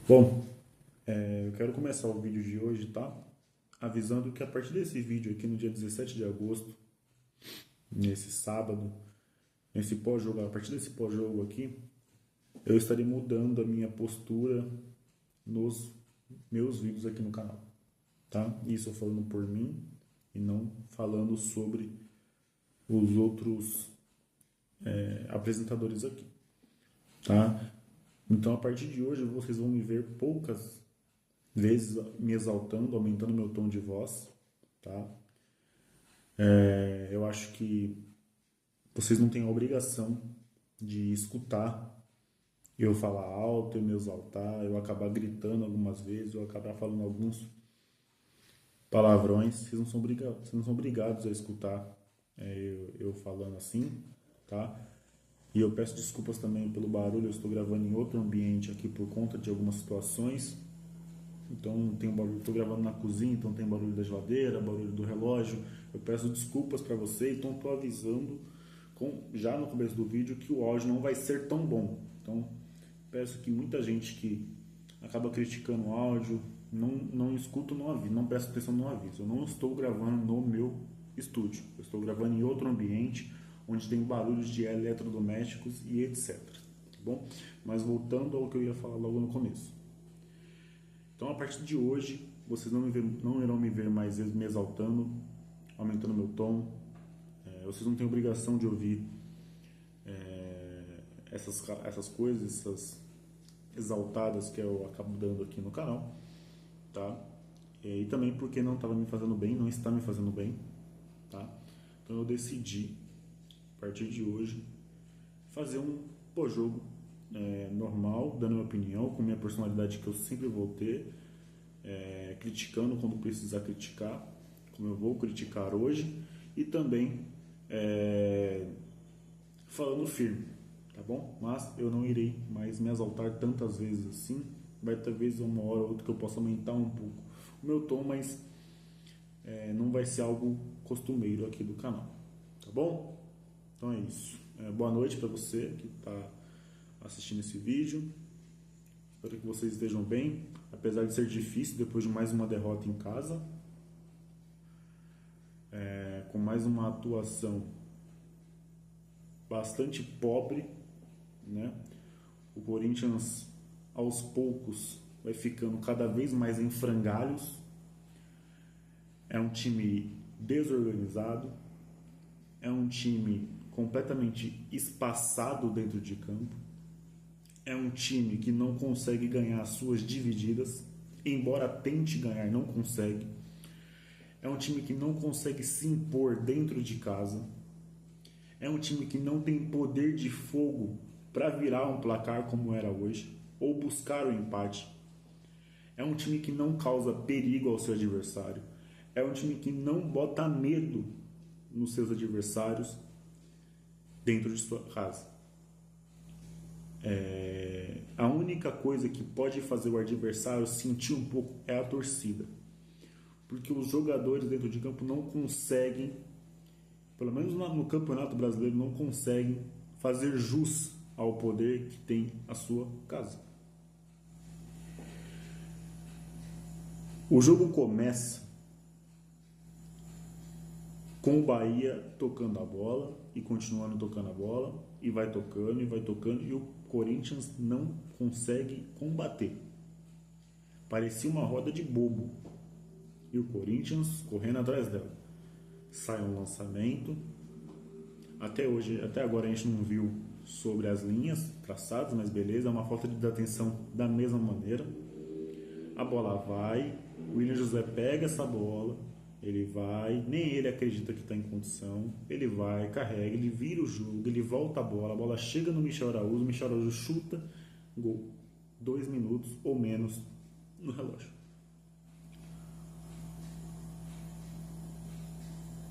Bom, eu quero começar o vídeo de hoje, tá? Avisando que a partir desse vídeo aqui no dia 17 de agosto, nesse sábado, nesse pós-jogo, a partir desse pós-jogo aqui, eu estarei mudando a minha postura nos meus vídeos aqui no canal, tá? Isso falando por mim e não falando sobre os outros apresentadores aqui, tá? Então, a partir de hoje, vocês vão me ver poucas vezes me exaltando, aumentando meu tom de voz, tá? Eu acho que vocês não têm a obrigação de escutar eu falar alto, eu me exaltar, eu acabar gritando algumas vezes, eu acabar falando alguns palavrões. Vocês não são obrigados a escutar eu falando assim, tá? E eu peço desculpas também pelo barulho, eu estou gravando em outro ambiente aqui por conta de algumas situações. Então tem um barulho, estou gravando na cozinha, então tem barulho da geladeira, barulho do relógio. Eu peço desculpas para você, então estou avisando já no começo do vídeo que o áudio não vai ser tão bom. Então peço que muita gente que acaba criticando o áudio não escuta no aviso, não presta atenção no aviso. Eu não estou gravando no meu estúdio, eu estou gravando em outro ambiente onde tem barulhos de eletrodomésticos e etc. Tá bom? Mas voltando ao que eu ia falar logo no começo. Então, a partir de hoje, vocês não irão me ver mais me exaltando, aumentando meu tom. Vocês não têm obrigação de ouvir essas coisas, essas exaltadas que eu acabo dando aqui no canal, tá? E também porque não estava me fazendo bem, não está me fazendo bem, tá? Então eu decidi, a partir de hoje, fazer um pós-jogo normal, dando minha opinião, com minha personalidade que eu sempre vou ter, criticando quando precisar criticar, como eu vou criticar hoje, e também falando firme, tá bom? Mas eu não irei mais me exaltar tantas vezes assim, vai ter vezes uma hora ou outra que eu possa aumentar um pouco o meu tom, mas não vai ser algo costumeiro aqui do canal, tá bom? Então é isso. Boa noite para você que está assistindo esse vídeo. Espero que vocês estejam bem, apesar de ser difícil depois de mais uma derrota em casa, com mais uma atuação bastante pobre, né? O Corinthians aos poucos vai ficando cada vez mais em frangalhos. É um time desorganizado, é um time completamente espaçado dentro de campo. É um time que não consegue ganhar as suas divididas, embora tente ganhar, não consegue. É um time que não consegue se impor dentro de casa. É um time que não tem poder de fogo para virar um placar como era hoje, ou buscar o empate. É um time que não causa perigo ao seu adversário. É um time que não bota medo nos seus adversários dentro de sua casa. A única coisa que pode fazer o adversário sentir um pouco é a torcida. Porque os jogadores dentro de campo não conseguem, pelo menos no Campeonato Brasileiro, não conseguem fazer jus ao poder que tem a sua casa. O jogo começa com o Bahia tocando a bola e continuando tocando a bola, e vai tocando, e o Corinthians não consegue combater. Parecia uma roda de bobo. E o Corinthians correndo atrás dela. Sai um lançamento. Até agora a gente não viu sobre as linhas traçadas, mas beleza, é uma falta de atenção da mesma maneira. A bola vai, o William José pega essa bola, ele vai, nem ele acredita que está em condição, ele vai, carrega, ele vira o jogo, ele volta a bola chega no Michel Araújo, o Michel Araújo chuta, gol. 2 minutos ou menos no relógio.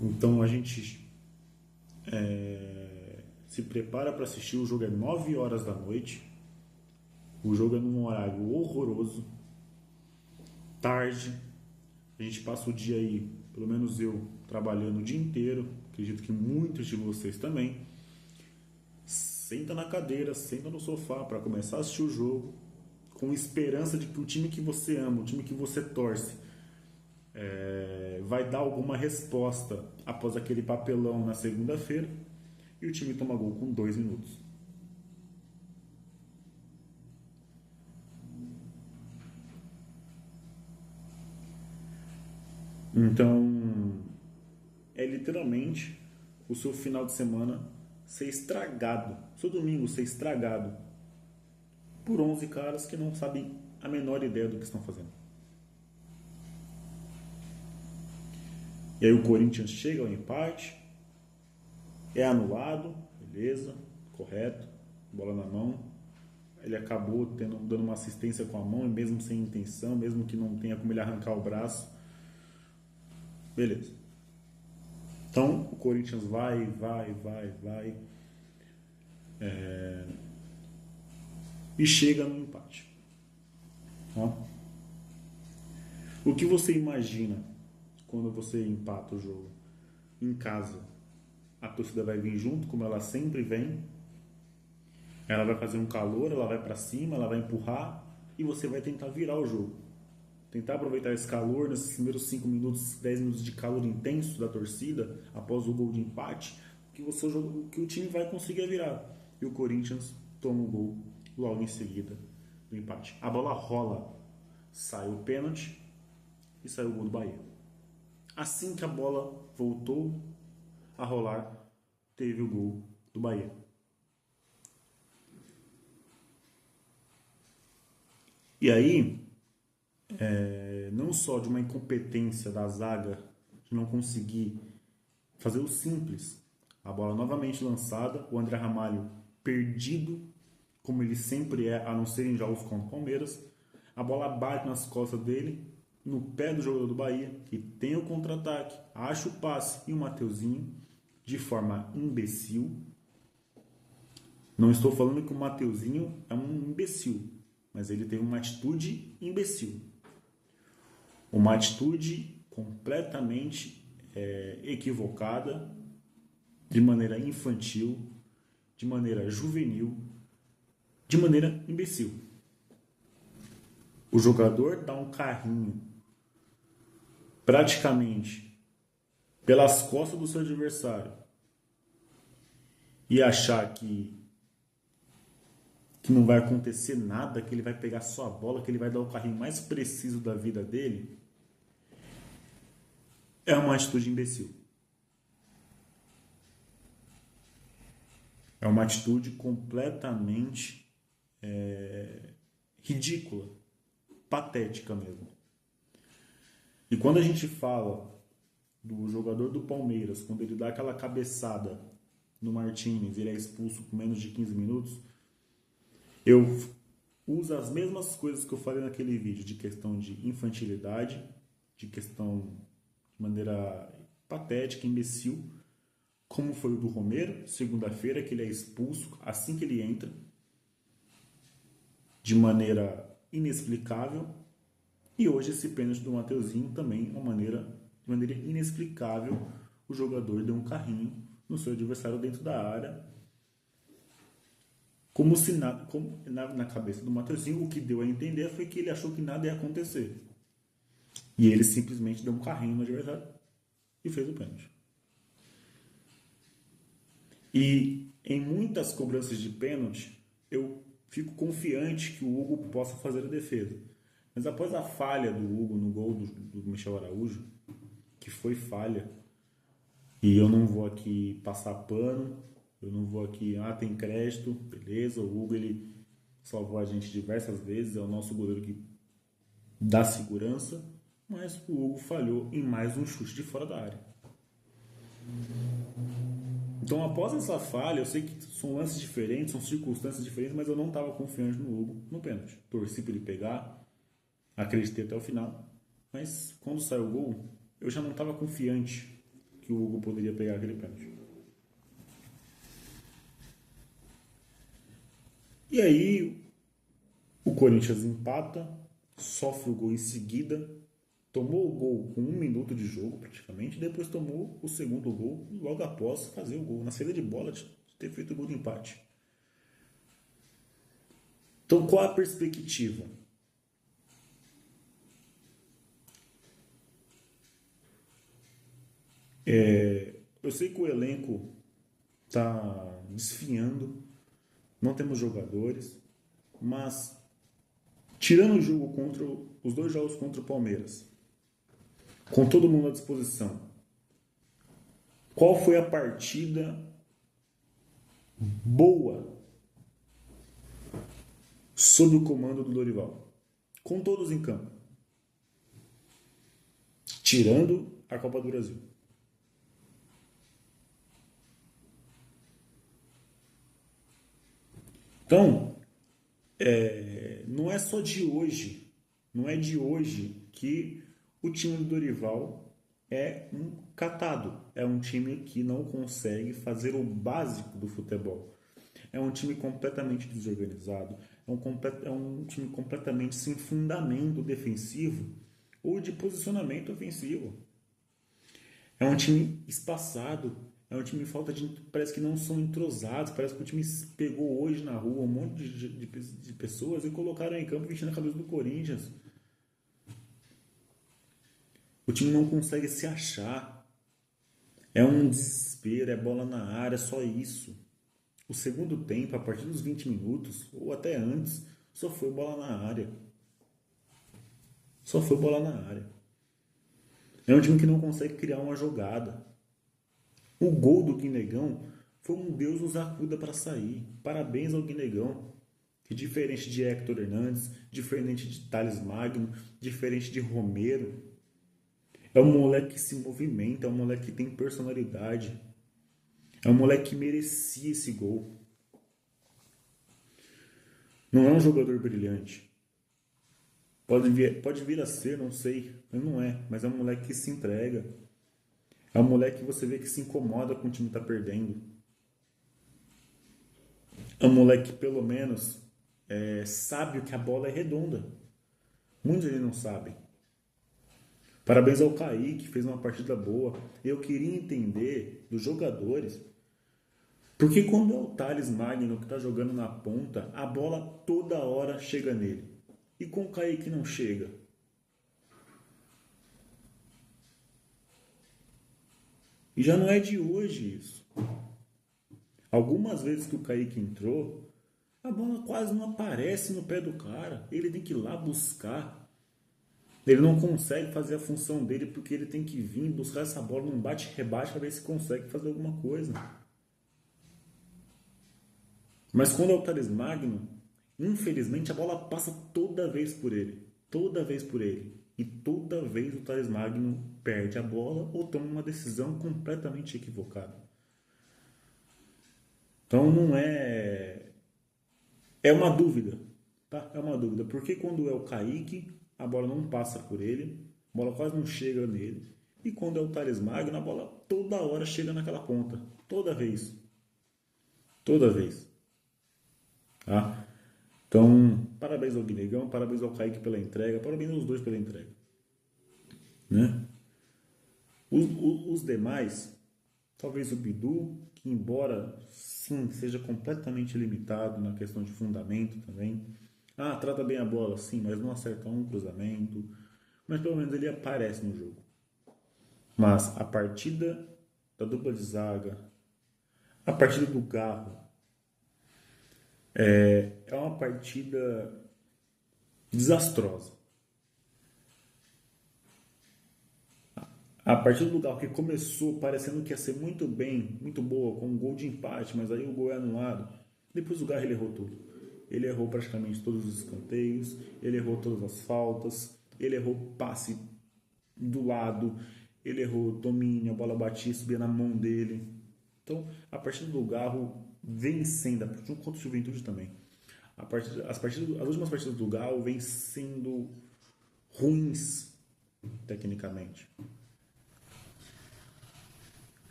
Então a gente se prepara para assistir. O jogo é 9 horas da noite. O jogo é num horário horroroso. Tarde. A gente passa o dia aí, pelo menos eu, trabalhando o dia inteiro. Acredito que muitos de vocês também. Senta na cadeira, senta no sofá para começar a assistir o jogo. com esperança de que o time que você ama, o time que você torce, vai dar alguma resposta após aquele papelão na segunda-feira, e o time toma gol com 2 minutos. Então, é literalmente o seu final de semana ser estragado, seu domingo ser estragado por 11 caras que não sabem a menor ideia do que estão fazendo. E aí o Corinthians chega ao empate, é anulado, beleza, correto, bola na mão. Ele acabou dando uma assistência com a mão, mesmo sem intenção, mesmo que não tenha como ele arrancar o braço. Beleza. Então o Corinthians vai. E chega no empate. Tá? O que você imagina quando você empata o jogo? Em casa, a torcida vai vir junto, como ela sempre vem. Ela vai fazer um calor, ela vai para cima, ela vai empurrar e você vai tentar virar o jogo. Tentar aproveitar esse calor nesses primeiros 5 minutos, 10 minutos de calor intenso da torcida após o gol de empate, que o time vai conseguir virar. E o Corinthians toma o gol logo em seguida do empate. A bola rola, sai o pênalti e sai o gol do Bahia. Assim que a bola voltou a rolar, teve o gol do Bahia. E aí, não só de uma incompetência da zaga de não conseguir fazer o simples, a bola novamente lançada, o André Ramalho perdido, como ele sempre é, a não ser em jogos contra o Palmeiras, a bola bate nas costas dele, no pé do jogador do Bahia, que tem o contra-ataque, acha o passe e o Mateuzinho, de forma imbecil. Não estou falando que o Mateuzinho é um imbecil, mas ele teve uma atitude imbecil. Uma atitude completamente equivocada, de maneira infantil, de maneira juvenil, de maneira imbecil. O jogador dá um carrinho praticamente pelas costas do seu adversário e achar que não vai acontecer nada, que ele vai pegar só a bola, que ele vai dar o carrinho mais preciso da vida dele, é uma atitude imbecil. É uma atitude completamente ridícula, patética mesmo. E quando a gente fala do jogador do Palmeiras, quando ele dá aquela cabeçada no Martínez, ele é expulso com menos de 15 minutos, eu uso as mesmas coisas que eu falei naquele vídeo, de questão de infantilidade, de questão de maneira patética, imbecil, como foi o do Romero, segunda-feira, que ele é expulso assim que ele entra, de maneira inexplicável, e hoje esse pênalti do Mateuzinho também, de maneira inexplicável, o jogador deu um carrinho no seu adversário dentro da área, como se nada, na cabeça do Mateuzinho, o que deu a entender foi que ele achou que nada ia acontecer. E ele simplesmente deu um carrinho no adversário e fez o pênalti. E em muitas cobranças de pênalti, eu fico confiante que o Hugo possa fazer a defesa. Mas após a falha do Hugo no gol do Michel Araújo, que foi falha, e eu não vou aqui passar pano, eu não vou aqui, tem crédito, beleza, o Hugo ele salvou a gente diversas vezes, é o nosso goleiro que dá segurança, mas o Hugo falhou em mais um chute de fora da área. Então, após essa falha, eu sei que são lances diferentes, são circunstâncias diferentes, mas eu não estava confiante no Hugo no pênalti. Torci para ele pegar, acreditei até o final, mas quando saiu o gol, eu já não estava confiante que o Hugo poderia pegar aquele pênalti. E aí, o Corinthians empata, sofre o gol em seguida, tomou o gol com 1 minuto de jogo praticamente, depois tomou o segundo gol logo após fazer o gol, na saída de bola de ter feito o gol de empate. Então, qual a perspectiva? Eu sei que o elenco está desfiando, não temos jogadores, mas tirando o jogo contra os dois jogos contra o Palmeiras, com todo mundo à disposição, qual foi a partida boa sob o comando do Dorival? Com todos em campo. Tirando a Copa do Brasil. Então, não é só de hoje, não é de hoje que o time do Dorival é um catado, é um time que não consegue fazer o básico do futebol. É um time completamente desorganizado, é um time completamente sem fundamento defensivo ou de posicionamento ofensivo. É um time espaçado, é um time que falta de. Parece que não são entrosados, parece que o time pegou hoje na rua um monte de pessoas e colocaram em campo vestindo a cabeça do Corinthians. O time não consegue se achar. É um desespero, é bola na área, só isso. O segundo tempo, a partir dos 20 minutos, ou até antes, só foi bola na área. Só foi bola na área. É um time que não consegue criar uma jogada. O gol do Guinegão foi um Deus nos acuda para sair. Parabéns ao Guinegão. Que diferente de Héctor Hernandes, diferente de Thales Magno, diferente de Romero, é um moleque que se movimenta, é um moleque que tem personalidade. É um moleque que merecia esse gol. Não é um jogador brilhante. Pode vir a ser, não sei, mas não é. Mas é um moleque que se entrega. É um moleque que você vê que se incomoda com o time estar perdendo. É um moleque que pelo menos sabe que a bola é redonda. Muitos ele não sabem. Parabéns ao Kaique, que fez uma partida boa. Eu queria entender dos jogadores, porque quando é o Thales Magno que está jogando na ponta, a bola toda hora chega nele. E com o Kaique não chega. E já não é de hoje isso. Algumas vezes que o Kaique entrou, a bola quase não aparece no pé do cara. Ele tem que ir lá buscar. Ele não consegue fazer a função dele porque ele tem que vir buscar essa bola num bate-rebate para ver se consegue fazer alguma coisa. Mas quando é o Thales Magno, infelizmente a bola passa toda vez por ele. Toda vez por ele. E toda vez o Thales Magno perde a bola ou toma uma decisão completamente equivocada. Então não é. É uma dúvida. Tá? É uma dúvida. Porque quando é o Kaique, a bola não passa por ele, a bola quase não chega nele. E quando é o Thales Magno, a bola toda hora chega naquela ponta. Toda vez. Toda vez. Tá? Então, parabéns ao Guinegão, parabéns ao Kaique pela entrega, parabéns aos dois pela entrega. Né? Os demais, talvez o Bidu, que embora sim seja completamente limitado na questão de fundamento também. Trata bem a bola, sim, mas não acerta um cruzamento. Mas pelo menos ele aparece no jogo. Mas a partida da dupla de zaga, a partida do Garro, é uma partida desastrosa. A partida do Garro que começou parecendo que ia ser muito bem, muito boa, com um gol de empate, mas aí o gol é anulado. Depois o Garro ele errou tudo. Ele errou praticamente todos os escanteios, ele errou todas as faltas, ele errou passe do lado, ele errou domínio, a bola batia e subia na mão dele. Então, a partida do Garro vem sendo, junto contra o Juventude também, as últimas partidas do Garro vêm sendo ruins tecnicamente.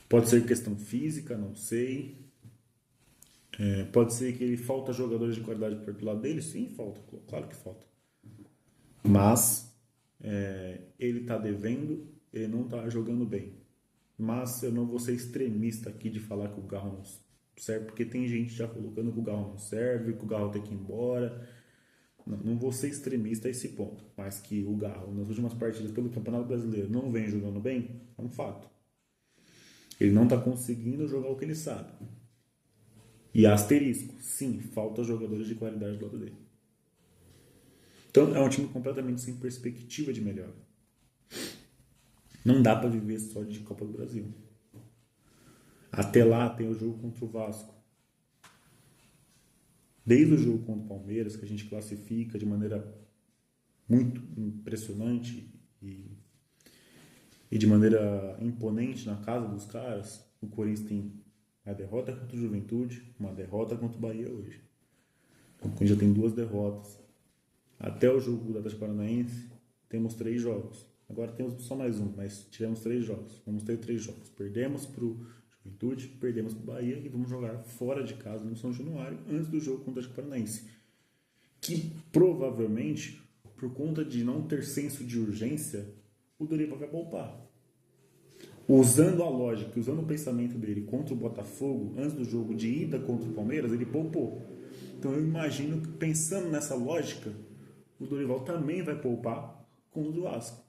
Pode ser questão física, não sei. Pode ser que ele falta jogadores de qualidade do lado dele? Sim, falta, claro que falta. Mas ele está devendo, ele não está jogando bem. Mas eu não vou ser extremista aqui de falar que o Garro serve porque tem gente já colocando que o Galo não serve, que o Galo tem que ir embora. Não vou ser extremista a esse ponto, mas que o Galo, nas últimas partidas pelo Campeonato Brasileiro, não vem jogando bem, é um fato. Ele não está conseguindo jogar o que ele sabe. E asterisco, sim, falta jogadores de qualidade do lado dele. Então é um time completamente sem perspectiva de melhora. Não dá para viver só de Copa do Brasil. Até lá tem o jogo contra o Vasco. Desde o jogo contra o Palmeiras, que a gente classifica de maneira muito impressionante e de maneira imponente na casa dos caras, o Corinthians tem a derrota contra o Juventude, uma derrota contra o Bahia hoje. Então, o Corinthians já tem 2 derrotas. Até o jogo do Atlético Paranaense, temos 3 jogos. Agora temos só mais um, mas tivemos 3 jogos. Vamos ter 3 jogos. Perdemos para o Juventude, perdemos para o Bahia e vamos jogar fora de casa no São Januário antes do jogo contra o Atlético Paranaense. Que provavelmente, por conta de não ter senso de urgência, o Dorival vai poupar. Usando a lógica, usando o pensamento dele contra o Botafogo, antes do jogo de ida contra o Palmeiras, ele poupou. Então eu imagino que, pensando nessa lógica, o Dorival também vai poupar contra o Vasco.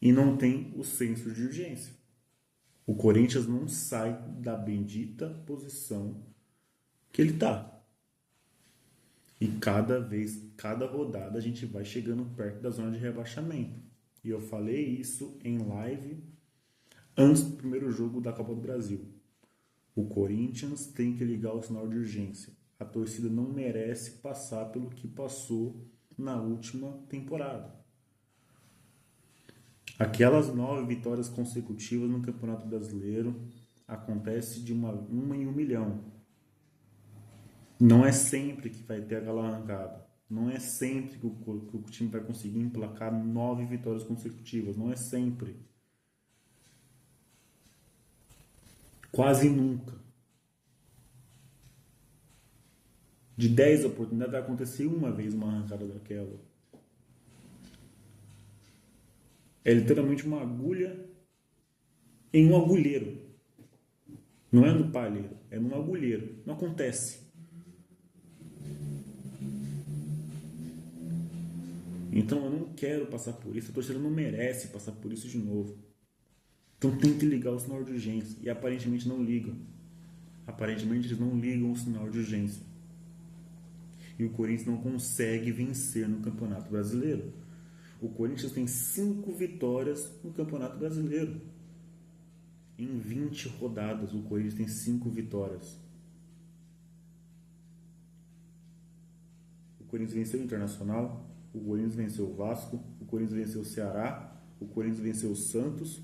E não tem o senso de urgência. O Corinthians não sai da bendita posição que ele está. E cada rodada a gente vai chegando perto da zona de rebaixamento. E eu falei isso em live antes do primeiro jogo da Copa do Brasil. O Corinthians tem que ligar o sinal de urgência. A torcida não merece passar pelo que passou na última temporada. Aquelas 9 vitórias consecutivas no Campeonato Brasileiro acontece de uma em 1 milhão. Não é sempre que vai ter aquela arrancada. Não é sempre que o time vai conseguir emplacar 9 vitórias consecutivas. Não é sempre. Quase nunca. De 10 oportunidades vai acontecer uma vez uma arrancada daquela. É literalmente uma agulha em um agulheiro. Não é no palheiro, é num agulheiro. Não acontece. Então eu não quero passar por isso, a torcida não merece passar por isso de novo. Então tem que ligar o sinal de urgência. E aparentemente não ligam. Aparentemente eles não ligam o sinal de urgência. E o Corinthians não consegue vencer no Campeonato Brasileiro. O Corinthians tem 5 vitórias no Campeonato Brasileiro. Em 20 rodadas o Corinthians tem 5 vitórias. O Corinthians venceu o Internacional, o Corinthians venceu o Vasco, o Corinthians venceu o Ceará, o Corinthians venceu o Santos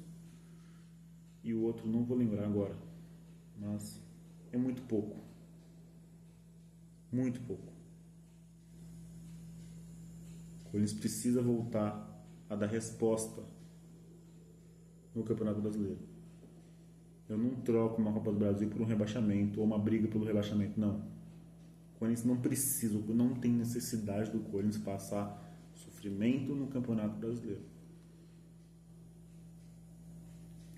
e o outro não vou lembrar agora, mas é muito pouco. Muito pouco. O Corinthians precisa voltar a dar resposta no Campeonato Brasileiro. Eu não troco uma Copa do Brasil por um rebaixamento ou uma briga pelo rebaixamento, não. O Corinthians não precisa, não tem necessidade do Corinthians passar sofrimento no Campeonato Brasileiro.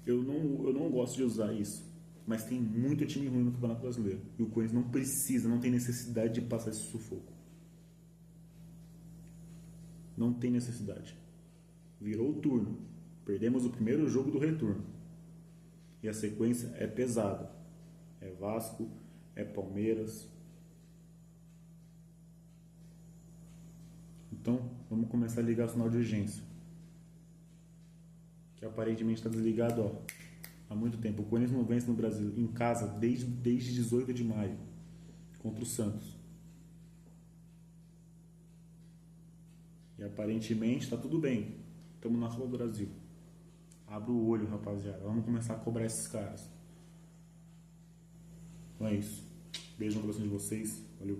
Eu não gosto de usar isso, mas tem muito time ruim no Campeonato Brasileiro. E o Corinthians não precisa, não tem necessidade de passar esse sufoco. Não tem necessidade. Virou o turno. Perdemos o primeiro jogo do retorno. E a sequência é pesada. É Vasco, é Palmeiras. Então, vamos começar a ligar o sinal de urgência. Que aparentemente está desligado há muito tempo. O Corinthians não vence no Brasil em casa desde 18 de maio. Contra o Santos. E aparentemente está tudo bem. Estamos na Copa do Brasil. Abra o olho, rapaziada. Vamos começar a cobrar esses caras. Então é isso. Beijo no coração de vocês. Valeu.